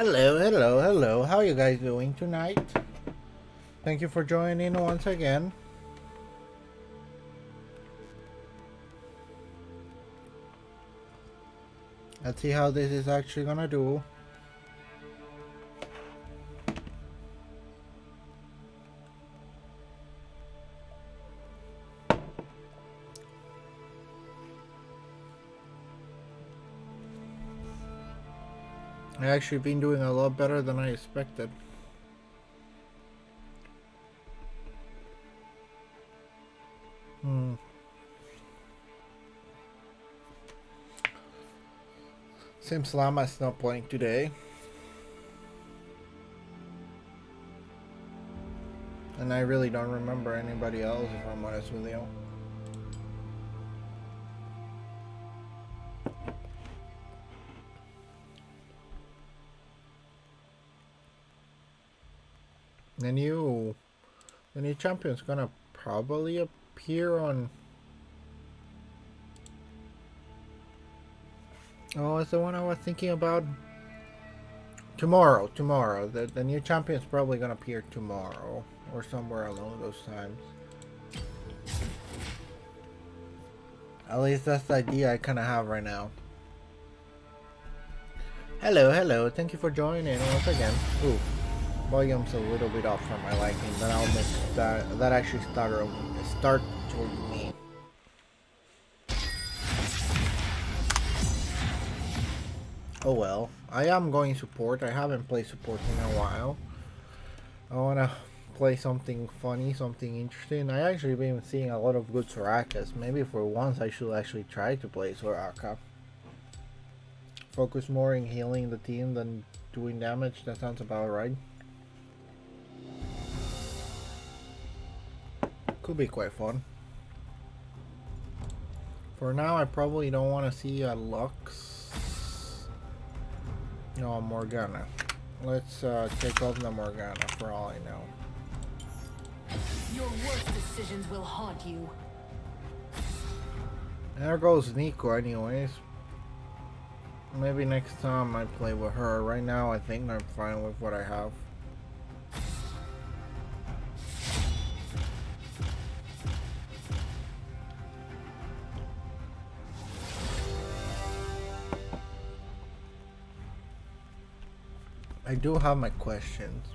Hello. How are you guys doing tonight? Thank you for joining once again. Let's see how this is actually gonna do. I actually been doing a lot better than I expected. Seems Llama's not playing today. And I really don't remember anybody else, if I'm honest with you. The new champion's gonna probably appear on... Oh, it's the one I was thinking about. Tomorrow. The new champion's probably gonna appear tomorrow. Or somewhere along those times. At least that's the idea I kinda have right now. Hello. Thank you for joining once again. Ooh. Volume's a little bit off for my liking. That actually startled me. Oh well. I am going support. I haven't played support in a while. I wanna play something funny, something interesting. I actually been seeing a lot of good Sorakas. Maybe for once I should actually try to play Soraka. Focus more in healing the team than doing damage. That sounds about right. Could be quite fun. For now, I probably don't want to see a Lux. No, a Morgana. Let's take off the Morgana for all I know. Your worst decisions will haunt you. There goes Nico anyways. Maybe next time I play with her. Right now I think I'm fine with what I have. I do have my questions.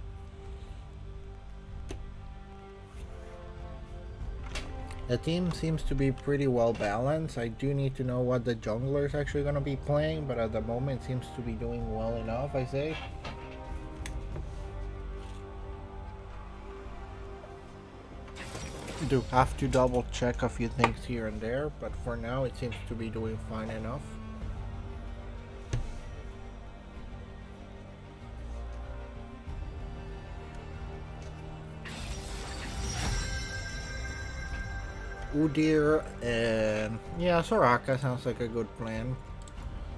The team seems to be pretty well balanced. I do need to know what the jungler is actually going to be playing, but at the moment it seems to be doing well enough, I say. Do have to double check a few things here and there, but for now it seems to be doing fine enough. Udyr and yeah, Soraka sounds like a good plan.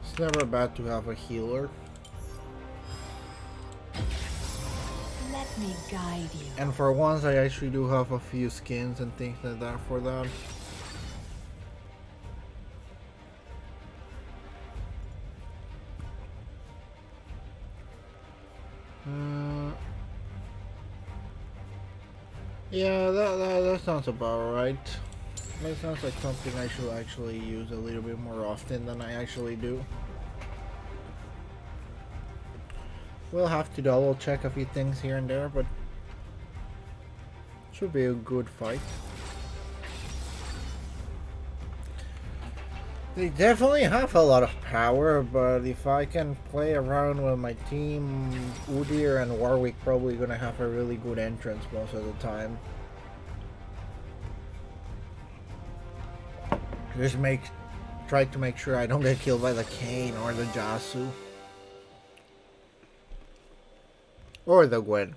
It's never bad to have a healer. Let me guide you. And for once I actually do have a few skins and things like that for that. Yeah, that sounds about right. That sounds like something I should actually use a little bit more often than I actually do. We'll have to double check a few things here and there, but should be a good fight. They definitely have a lot of power, but if I can play around with my team, Udyr and Warwick probably gonna have a really good entrance most of the time. Just try to make sure I don't get killed by the Kayn or the Jasu. Or the Gwen.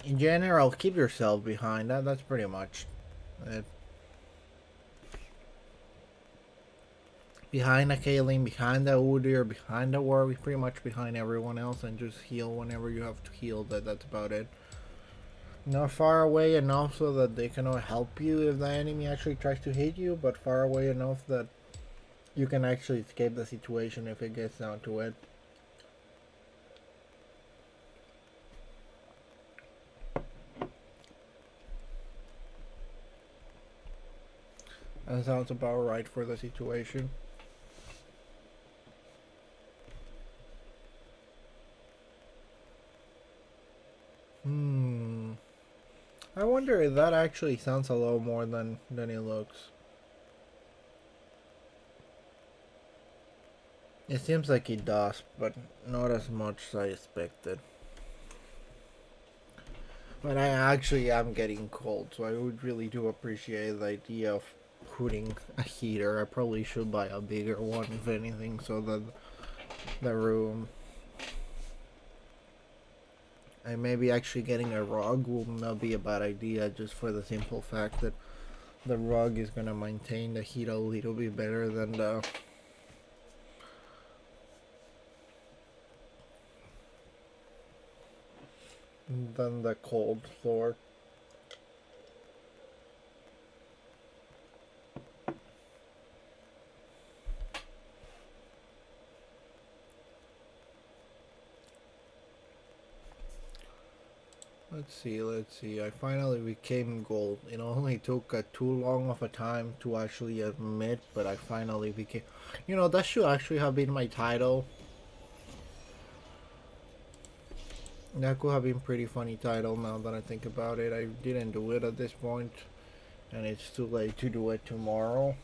In general, keep yourself behind that. That's pretty much it. Behind the Kaylin, behind the Udyr, behind the Warwick, pretty much behind everyone else, and just heal whenever you have to heal. That's about it. Not far away enough so that they cannot help you if the enemy actually tries to hit you, but far away enough that you can actually escape the situation if it gets down to it. That sounds about right for the situation. I wonder if that actually sounds a lot more than it looks. It seems like it does, but not as much as I expected. But I actually am getting cold, so I would really do appreciate the idea of putting a heater. I probably should buy a bigger one, if anything, so that the room... And maybe actually getting a rug will not be a bad idea, just for the simple fact that the rug is gonna maintain the heat a little bit better than the cold floor. Let's see. I finally became gold. It only took too long of a time to actually admit, but I finally became... You know, that should actually have been my title. That could have been pretty funny title now that I think about it. I didn't do it at this point, and it's too late to do it tomorrow.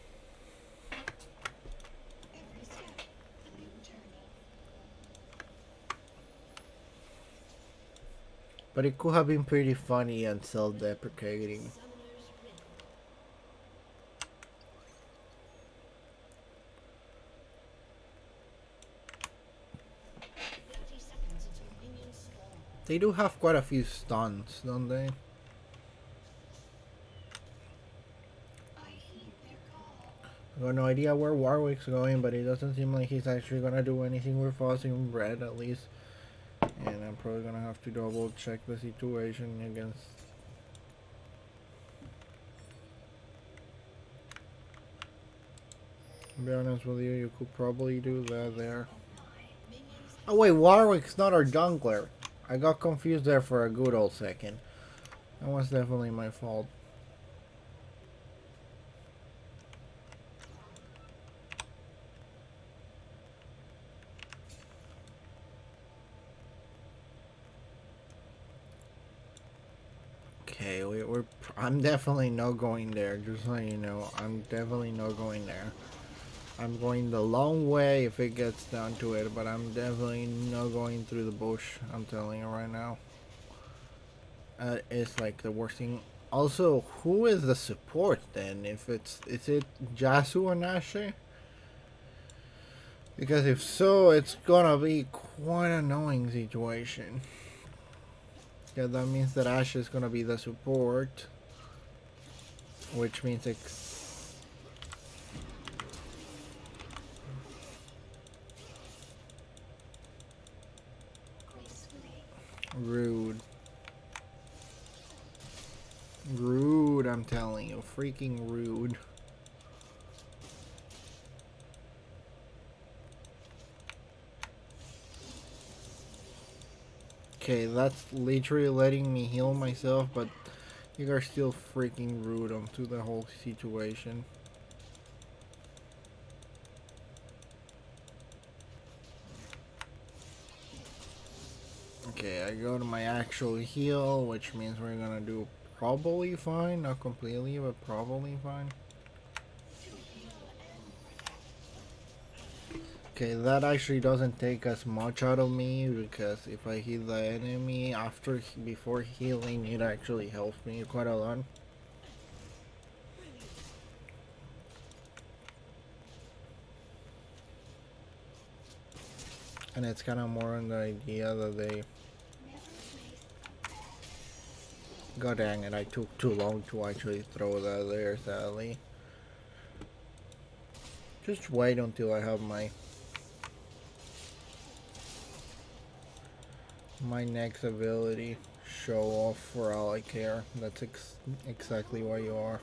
But it could have been pretty funny and self-deprecating. They do have quite a few stunts, don't they? I got no idea where Warwick's going, but it doesn't seem like he's actually gonna do anything with us in red, at least. And I'm probably gonna have to double check the situation against... To be honest with you, you could probably do that there. Oh wait, Warwick's not our jungler. I got confused there for a good old second. That was definitely my fault. Okay, I'm definitely not going there, just so you know. I'm definitely not going there. I'm going the long way if it gets down to it, but I'm definitely not going through the bush. I'm telling you right now. It's like the worst thing. Also, who is the support then? Is it Jasu and Ashe? Because if so, it's gonna be quite an annoying situation. Yeah, that means that Ashe is gonna be the support, which means rude. Rude, I'm telling you. Freaking rude. Okay, that's literally letting me heal myself, but you are still freaking rude onto the whole situation. Okay, I go to my actual heal, which means we're gonna do probably fine. Not completely, but probably fine. Okay, that actually doesn't take as much out of me, because if I hit the enemy before healing, it actually helps me quite a lot. And it's kind of more on the idea that they... God dang it, I took too long to actually throw that there, sadly. Just wait until I have my next ability show off for all I care. That's exactly what you are.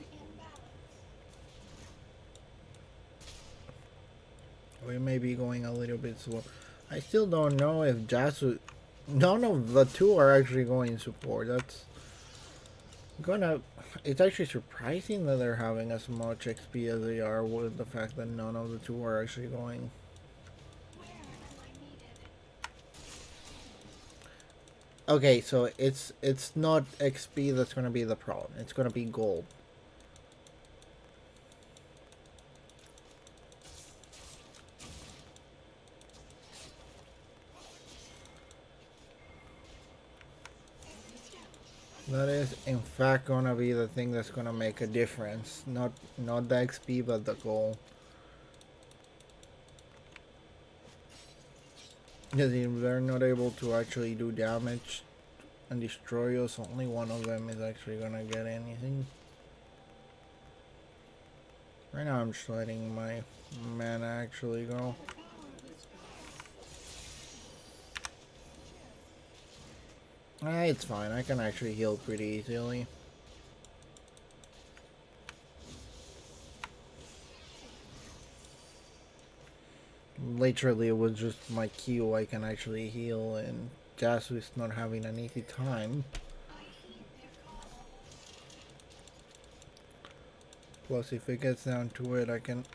We may be going a little bit slow. I still don't know if Jasu... None of the two are actually going support. Gonna. It's actually surprising that they're having as much XP as they are with the fact that none of the two are actually going. Okay, so it's not XP that's gonna be the problem. It's gonna be gold. That is in fact gonna be the thing that's gonna make a difference. Not the XP but the gold. Because if they're not able to actually do damage and destroy us, only one of them is actually gonna get anything. Right now I'm just letting my mana actually go. It's fine, I can actually heal pretty easily. Literally it was just my Q I can actually heal, and Jasu is not having an easy time. Plus if it gets down to it I can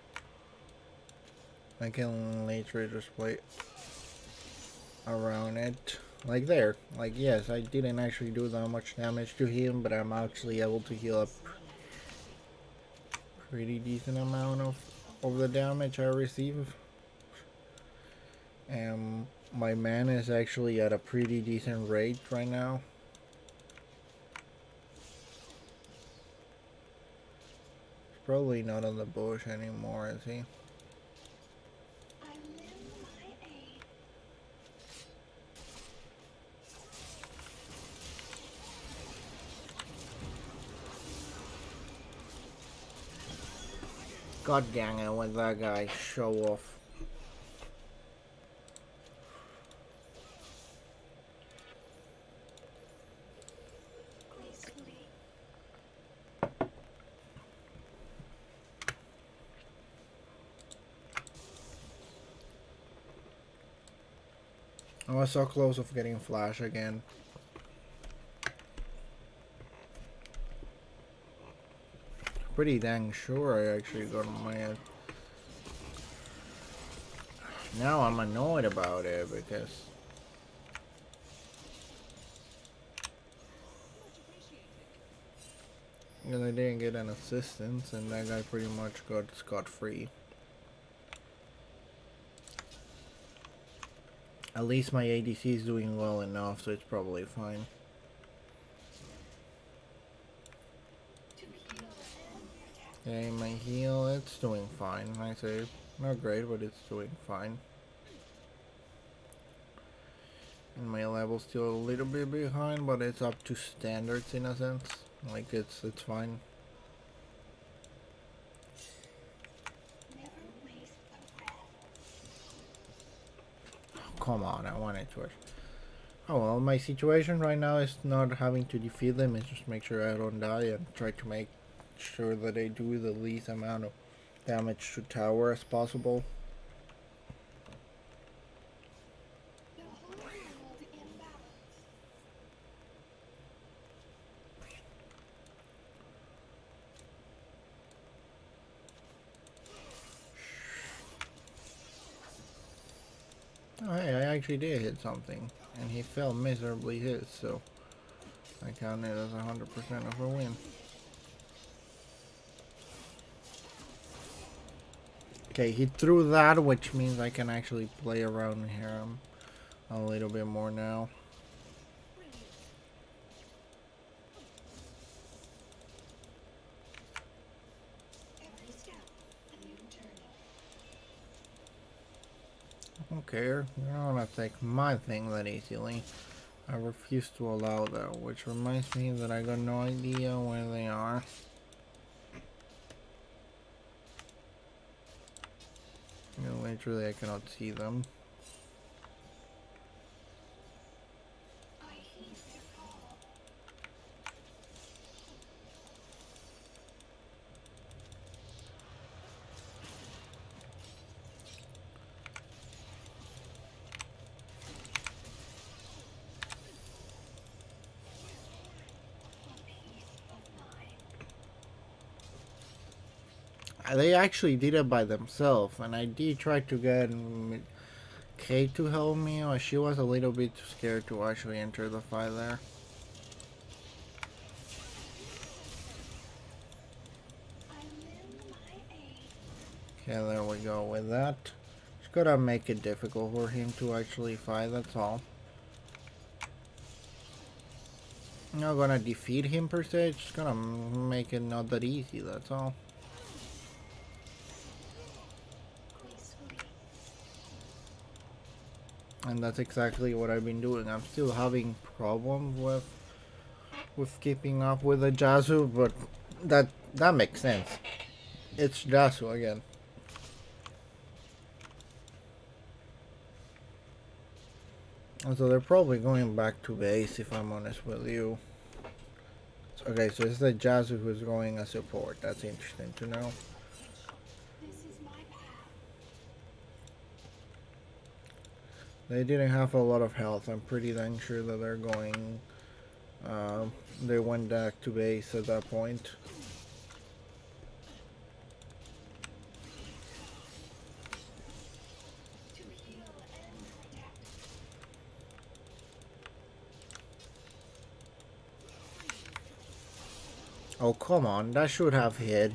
literally just play around it. Like there. Like yes, I didn't actually do that much damage to him, but I'm actually able to heal a pretty decent amount of the damage I receive. And my mana is actually at a pretty decent rate right now. He's probably not on the bush anymore, is he? God dang it, when that guy show off. I was so close of getting flash again. Pretty dang sure I actually got my head. Now I'm annoyed about it because I didn't get an assistance and that guy pretty much got scot-free. At least my ADC is doing well enough, so it's probably fine. Okay, my heal, it's doing fine. I say not great, but it's doing fine. And my level's still a little bit behind, but it's up to standards in a sense. Like it's fine. Come on, I wanted to. Oh well, my situation right now is not having to defeat them, it's just make sure I don't die and try to make sure that they do the least amount of damage to tower as possible. Oh hey, I actually did hit something, and he fell miserably hit, so I count it as 100% of a win. Okay, he threw that, which means I can actually play around here a little bit more now. Okay, you're not gonna take my thing that easily. I refuse to allow that, which reminds me that I got no idea where they are. Literally, I cannot see them. They actually did it by themselves, and I did try to get Kate to help me, but she was a little bit too scared to actually enter the fight there. Okay, there we go with that. Just gotta make it difficult for him to actually fight, that's all. I'm not gonna defeat him per se, just gonna make it not that easy, that's all. And that's exactly what I've been doing. I'm still having problems with keeping up with the Jazu, but that makes sense. It's Jazu again. And so they're probably going back to base if I'm honest with you. Okay, so it's the Jazu who's going as support. That's interesting to know. They didn't have a lot of health. I'm pretty dang sure that they're going. They went back to base at that point. Oh, come on. That should have hit.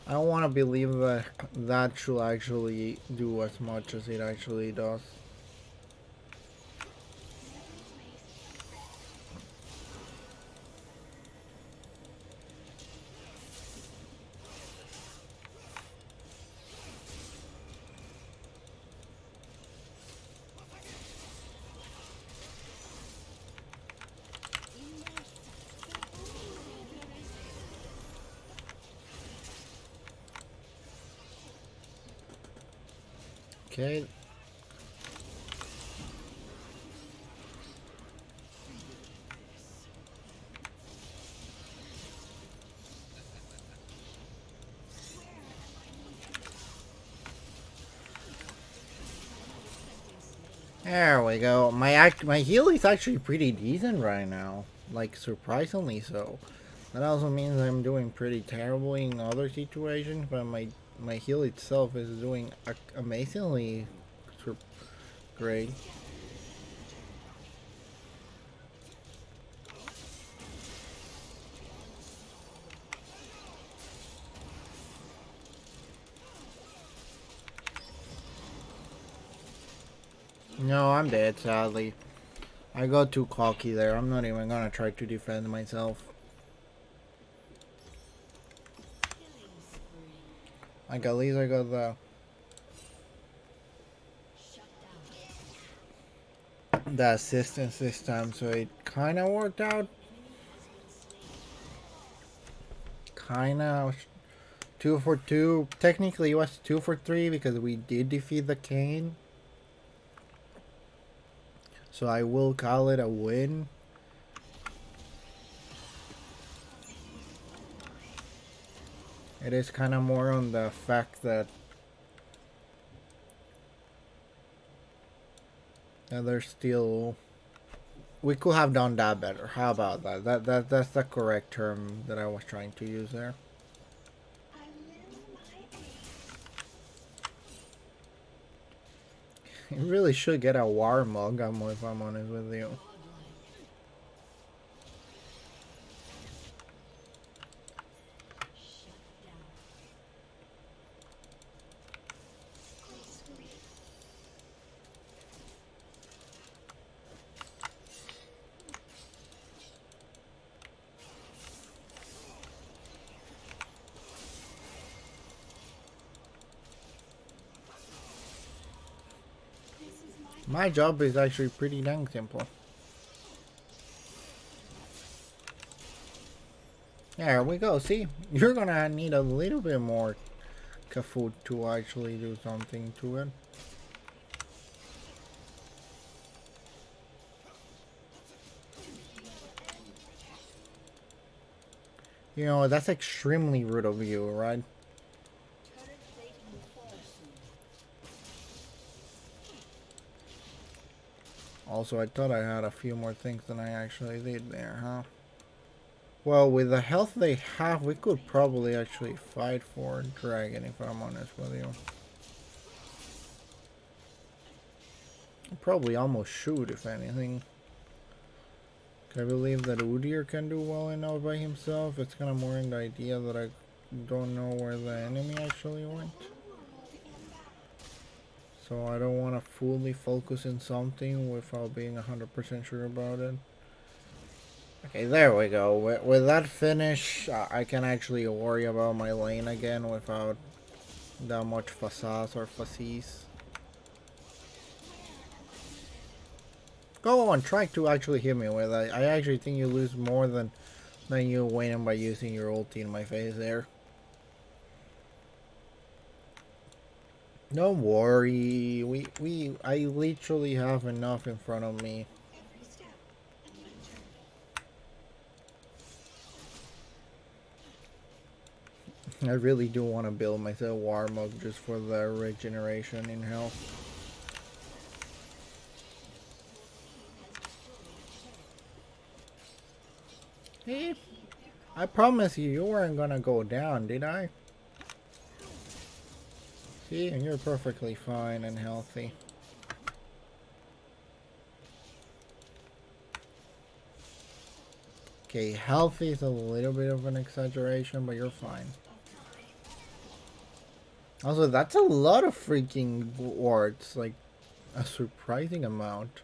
I don't want to believe that that should actually do as much as it actually does. Okay. There we go. My heal is actually pretty decent right now. Like, surprisingly so. That also means I'm doing pretty terribly in other situations, but my heal itself is doing amazingly great. No, I'm dead, sadly. I got too cocky there. I'm not even gonna try to defend myself. Like, at least I got the assistance this time, so it kinda worked out. Kinda 2 for 2. Technically, it was 2 for 3 because we did defeat the Kane. So I will call it a win. It is kind of more on the fact that there's still. We could have done that better. How about that? That's the correct term that I was trying to use there. You really should get a war mug, if I'm honest with you. My job is actually pretty dang simple. There we go. See, you're gonna need a little bit more food to actually do something to it. You know, that's extremely rude of you, right? Also, I thought I had a few more things than I actually did there, huh? Well, with the health they have, we could probably actually fight for Dragon, if I'm honest with you. Probably almost shoot, if anything. I believe that Udyr can do well enough by himself. It's kind of more in the idea that I don't know where the enemy actually went. So I don't want to fully focus in something without being 100% sure about it. Okay, there we go. With that finish, I can actually worry about my lane again without that much facades or facies. Go on, try to actually hit me with it. I actually think you lose more than you win by using your ulti in my face there. Don't worry, I literally have enough in front of me. I really do want to build myself Warmog just for the regeneration in health. Hey, I promise you weren't gonna go down, did I? See, and you're perfectly fine and healthy. Okay, healthy is a little bit of an exaggeration, but you're fine. Also, that's a lot of freaking wards, like a surprising amount.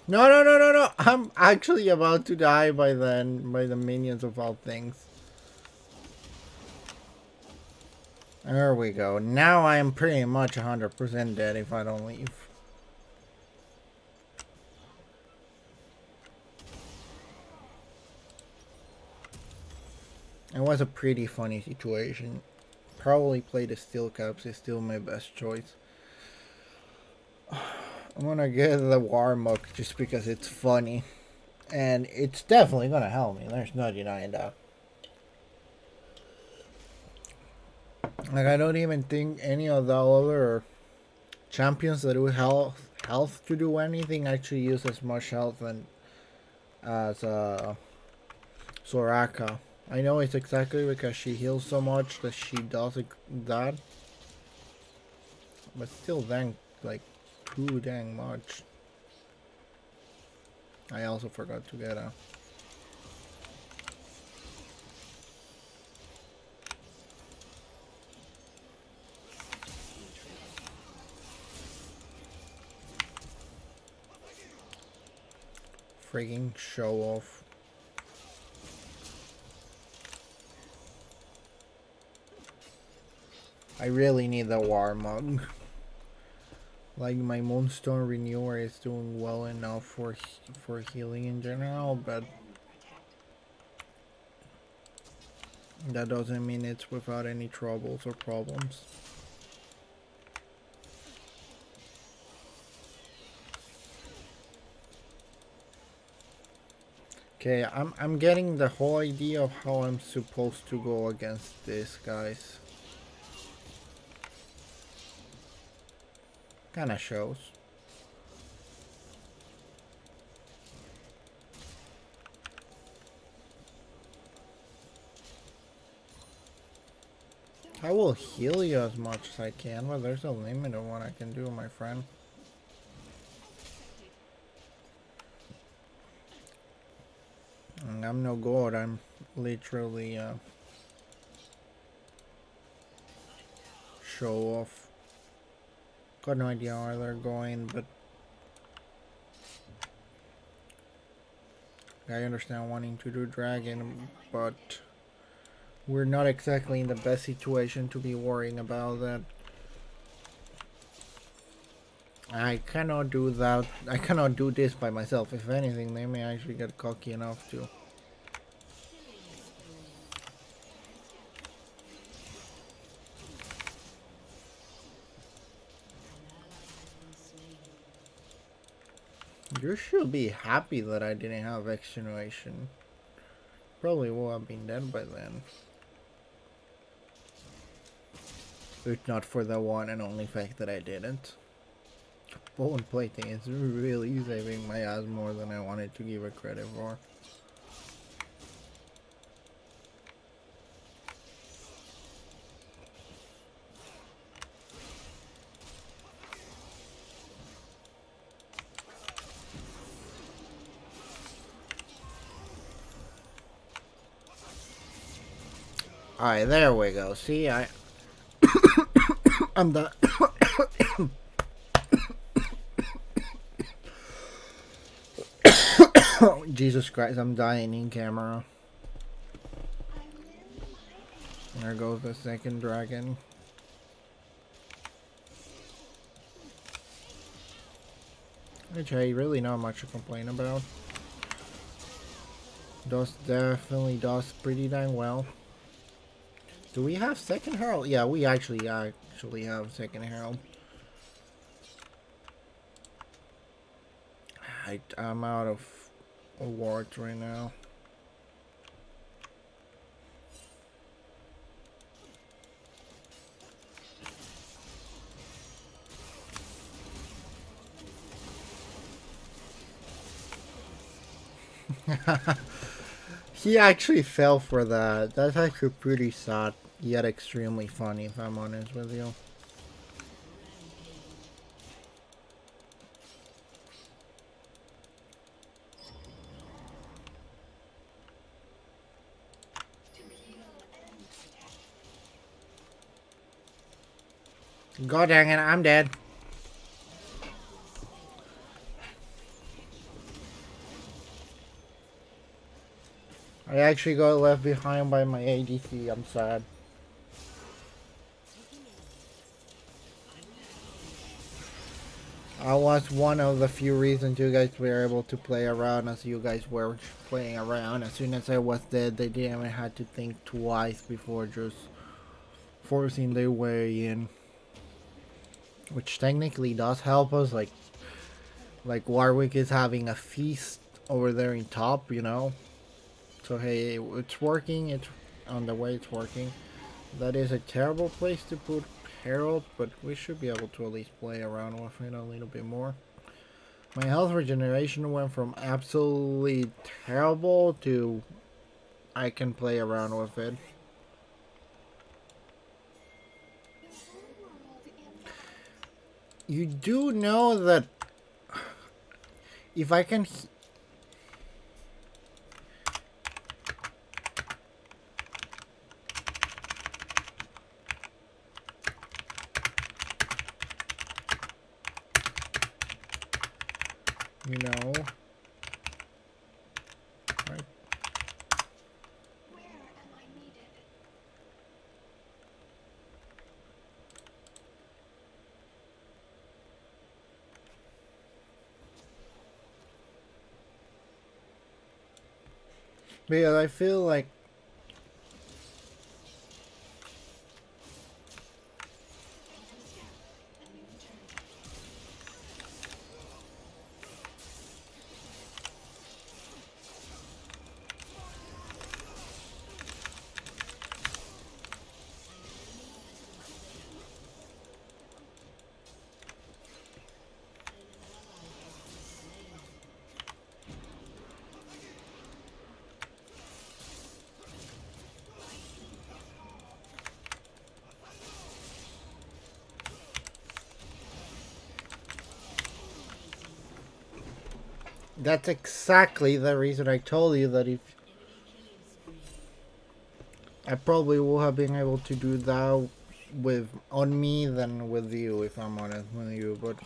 No, no, no, no, no! I'm actually about to die by then, by the minions of all things. There we go. Now I am pretty much 100% dead if I don't leave. It was a pretty funny situation. Probably play the steel caps is still my best choice. I'm gonna get the Warmog just because it's funny. And it's definitely gonna help me. There's no denying that. Like, I don't even think any of the other champions that do health to do anything actually use as much health as Soraka. I know it's exactly because she heals so much that she does that. But still dang, like, too dang much. I also forgot to get a... frigging show off. I really need the Warmog. Like, my Moonstone Renewer is doing well enough for healing in general, but that doesn't mean it's without any troubles or problems. Okay, I'm getting the whole idea of how I'm supposed to go against this, guys. Kinda shows. I will heal you as much as I can, but there's a limit of what I can do, my friend. And I'm no god, I'm literally show off. Got no idea where they're going, but I understand wanting to do dragon, but we're not exactly in the best situation to be worrying about that. I cannot do that. I cannot do this by myself. If anything, they may actually get cocky enough to. You should be happy that I didn't have extenuation. Probably would have been dead by then. If not for the one and only fact that I didn't. Bone plating is really saving my ass more than I wanted to give it credit for. Alright, there we go. See, I'm done. Jesus Christ, I'm dying in camera. There goes the second dragon. Which I really not much to complain about. Definitely does pretty dang well. Do we have second herald? Yeah, we actually have second herald. I'm out of awards right now. He actually fell for that. That's actually pretty sad, yet extremely funny, if I'm honest with you. God dang it, I'm dead. I actually got left behind by my ADC, I'm sad. I was one of the few reasons you guys were able to play around as you guys were playing around. As soon as I was dead, they didn't even have to think twice before just forcing their way in. Which technically does help us, like Warwick is having a feast over there in top, you know. So hey, it's working, it's on the way, it's working. That is a terrible place to put Herald, but we should be able to at least play around with it a little bit more. My health regeneration went from absolutely terrible to I can play around with it. You do know that if I can... You know... Right. Where am I needed? Because I feel like that's exactly the reason I told you that if I probably would have been able to do that with on me than with you, if I'm honest with you. But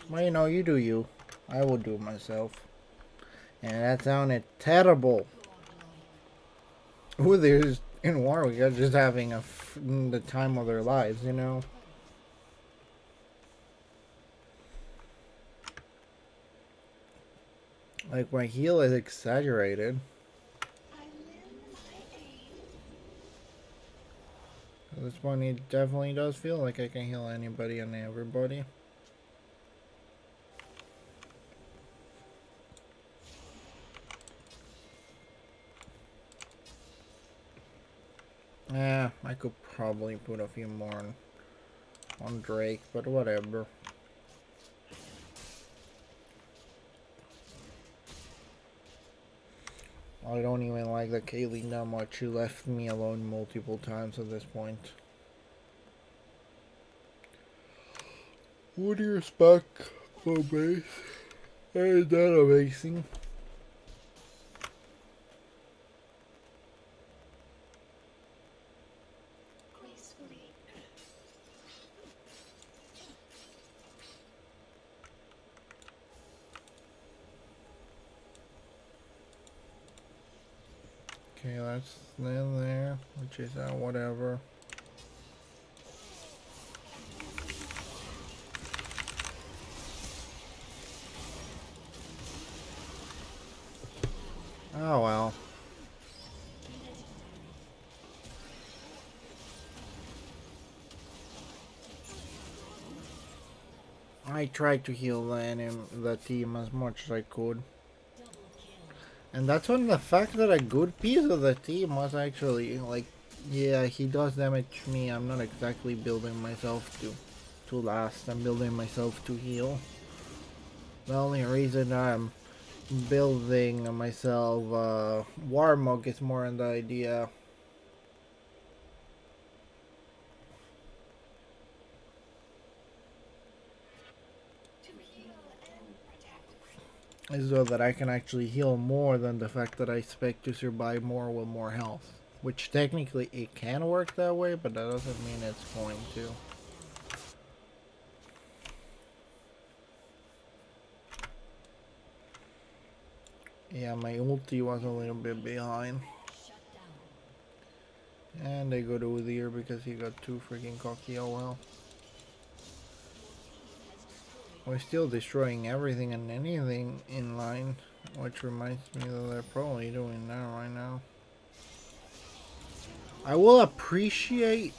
well, you know, you do you. I will do myself. And that sounded terrible. Who there's in Warwick are just having the time of their lives, you know. Like, my heal is exaggerated. At this point, it definitely does feel like I can heal anybody and everybody. Yeah, I could probably put a few more on Drake, but whatever. I don't even like the Kaylee that much. She left me alone multiple times at this point. What do you expect for base? Ain't that amazing? Okay, that's in there, which is whatever. Oh well. I tried to heal the team as much as I could. And that's when the fact that a good piece of the team was actually like, yeah, he does damage me. I'm not exactly building myself to last. I'm building myself to heal. The only reason I'm building myself Warmog is more in the idea is so that I can actually heal more than the fact that I expect to survive more with more health. Which technically it can work that way, but that doesn't mean it's going to. Yeah, my ulti was a little bit behind. And they go to Udyr because he got too freaking cocky, oh well. We're still destroying everything and anything in line, which reminds me that they're probably doing that right now. I will appreciate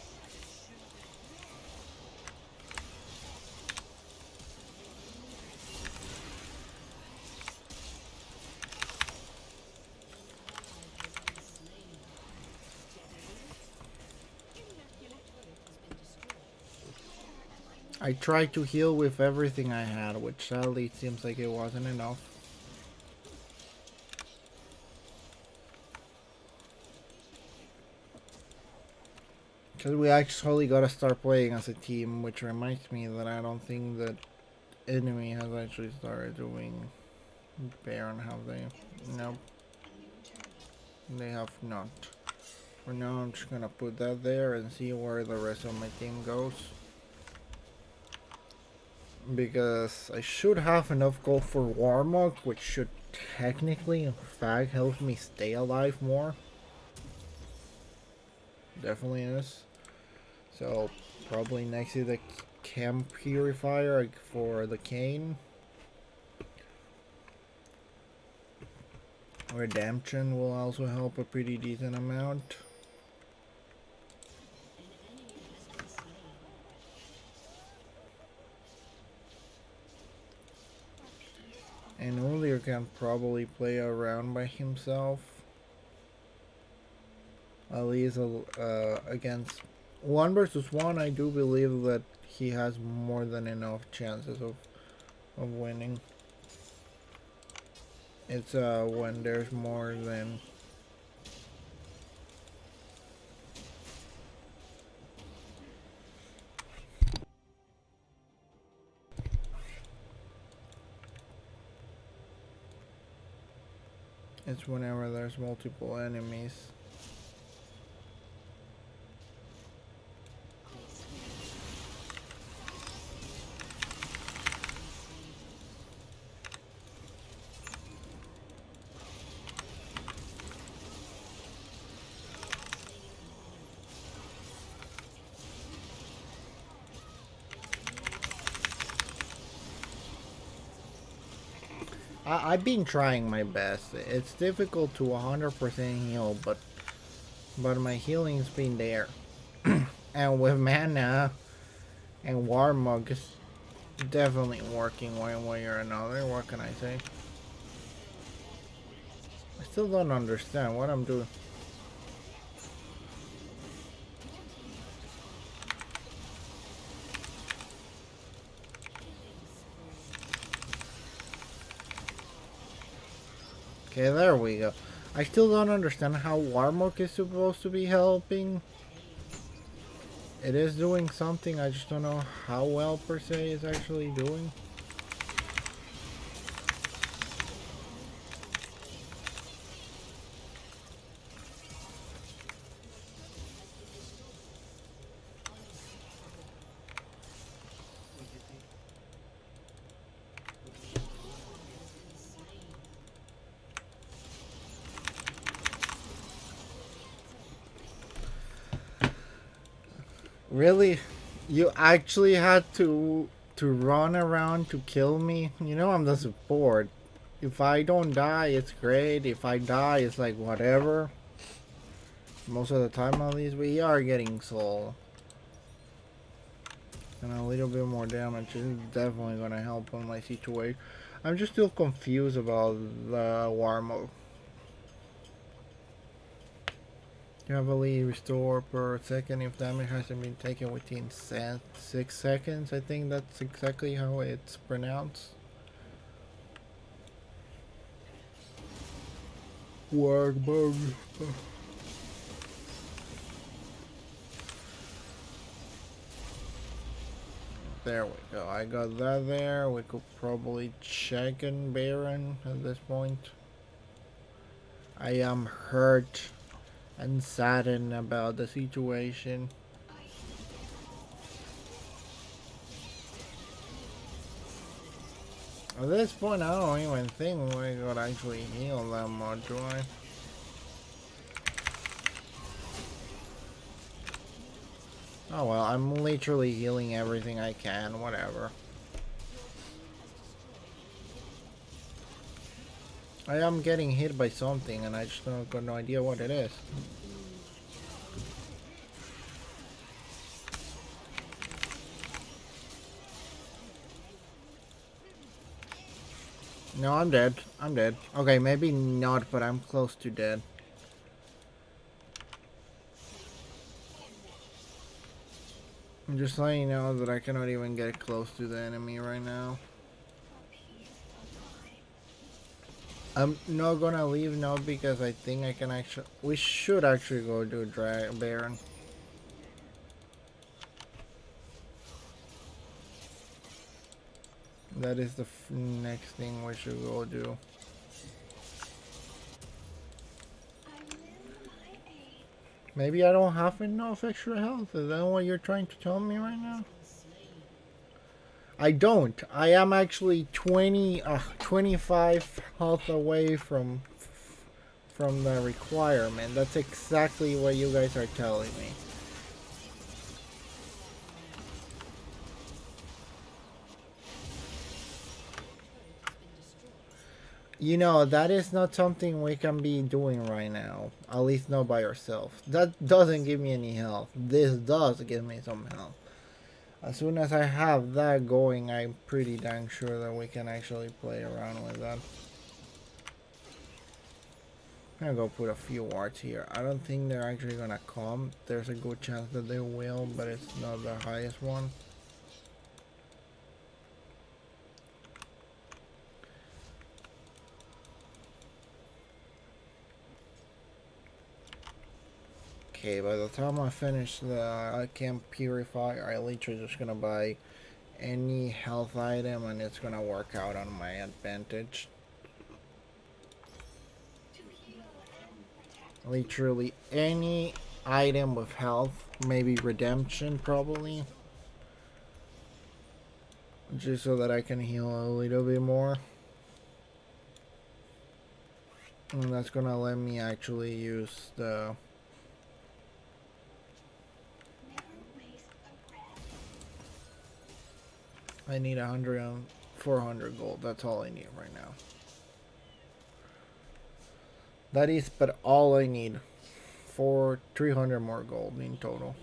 I tried to heal with everything I had, which sadly it seems like it wasn't enough. Because we actually gotta start playing as a team, which reminds me that I don't think that enemy has actually started doing Baron, have they? Nope. They have not. For now, I'm just gonna put that there and see where the rest of my team goes. Because I should have enough gold for Warmog, which should technically, in fact, help me stay alive more. Definitely is. So, probably next to the Chem Purifier for the Kayn. Redemption will also help a pretty decent amount. And Udyr can probably play around by himself. At least against 1 versus 1, I do believe that he has more than enough chances of winning. It's when there's more than it's whenever there's multiple enemies. I've been trying my best. It's difficult to 100% heal, but my healing's been there. And with mana and Warmog, it's definitely working one way or another. What can I say? I still don't understand what I'm doing. Okay, there we go. I still don't understand how Warmog is supposed to be helping. It is doing something, I just don't know how well per se it's actually doing. Really? You actually had to run around to kill me? You know I'm the support. If I don't die, it's great. If I die, it's like whatever. Most of the time at least, we are getting soul. And a little bit more damage is definitely gonna help on my situation. I'm just still confused about the war mode. Heavily restore per second if damage hasn't been taken within 6 seconds. I think that's exactly how it's pronounced. War mode. There we go. I got that there. We could probably check in Baron at this point. I am hurt and saddened about the situation. At this point, I don't even think we could actually heal that much, do I? Oh well, I'm literally healing everything I can, whatever. I am getting hit by something and I just don't got no idea what it is. No, I'm dead. I'm dead. Okay, maybe not, but I'm close to dead. I'm just letting you know that I cannot even get close to the enemy right now. I'm not gonna leave now because I think I can actually... We should actually go do Baron. That is the next thing we should go do. Maybe I don't have enough extra health. Is that what you're trying to tell me right now? I don't. I am actually 25 health away from the requirement. That's exactly what you guys are telling me. You know, that is not something we can be doing right now. At least not by ourselves. That doesn't give me any health. This does give me some health. As soon as I have that going, I'm pretty dang sure that we can actually play around with that. I'm gonna go put a few wards here. I don't think they're actually gonna come. There's a good chance that they will, but it's not the highest one. Okay, by the time I finish the camp purify, I literally just gonna buy any health item and it's gonna work out on my advantage. Literally any item with health, maybe redemption probably. Just so that I can heal a little bit more. And that's gonna let me actually use the... I need 400 gold. That's all I need right now. That is but all I need for 300 more gold in total.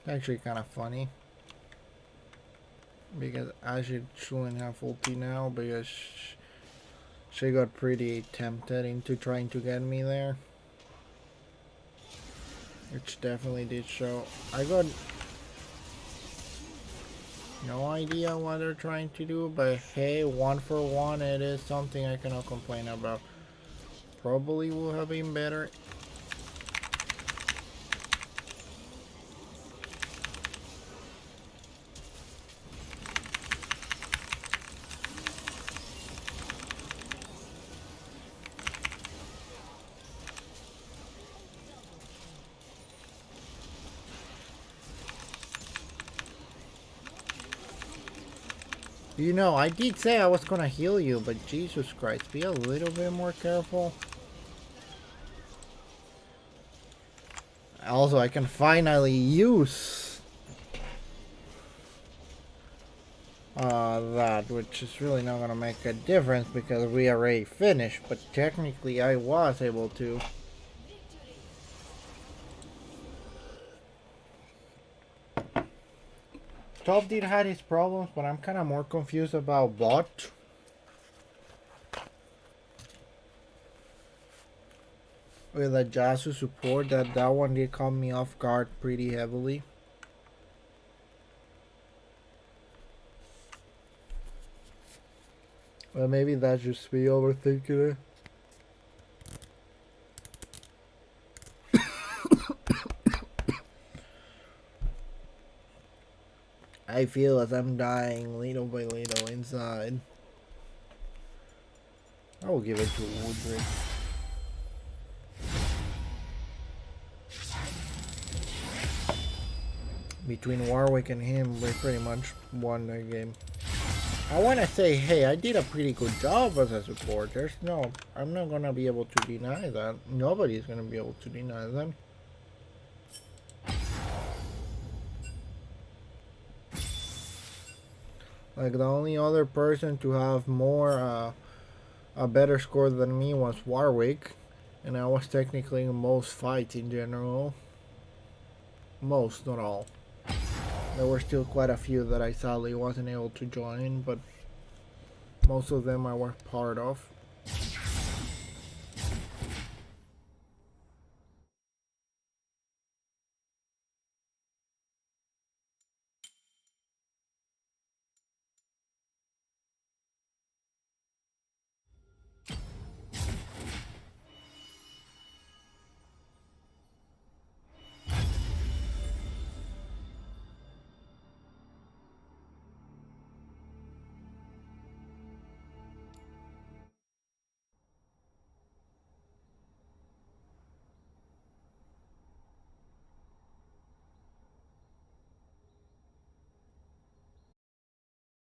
Actually kind of funny. Because Ashe shouldn't have ulti now because she got pretty tempted into trying to get me there. Which definitely did show. I got no idea what they're trying to do, but hey, 1-for-1, it is something I cannot complain about. Probably would have been better. You know, I did say I was gonna heal you, but Jesus Christ, be a little bit more careful. Also, I can finally use that, which is really not gonna make a difference because we already finished, but technically I was able to. Top did had his problems, but I'm kind of more confused about bot. With a Jasu support, that one did caught me off guard pretty heavily. Well, maybe that's just me overthinking it. I feel as I'm dying little by little inside. I will give it to Woodrick. Between Warwick and him, we pretty much won the game. I want to say, hey, I did a pretty good job as a support. I'm not gonna be able to deny that. Nobody's gonna be able to deny that. Like, the only other person to have a better score than me was Warwick, and I was technically in most fights in general. Most, not all. There were still quite a few that I sadly wasn't able to join, but most of them I was part of.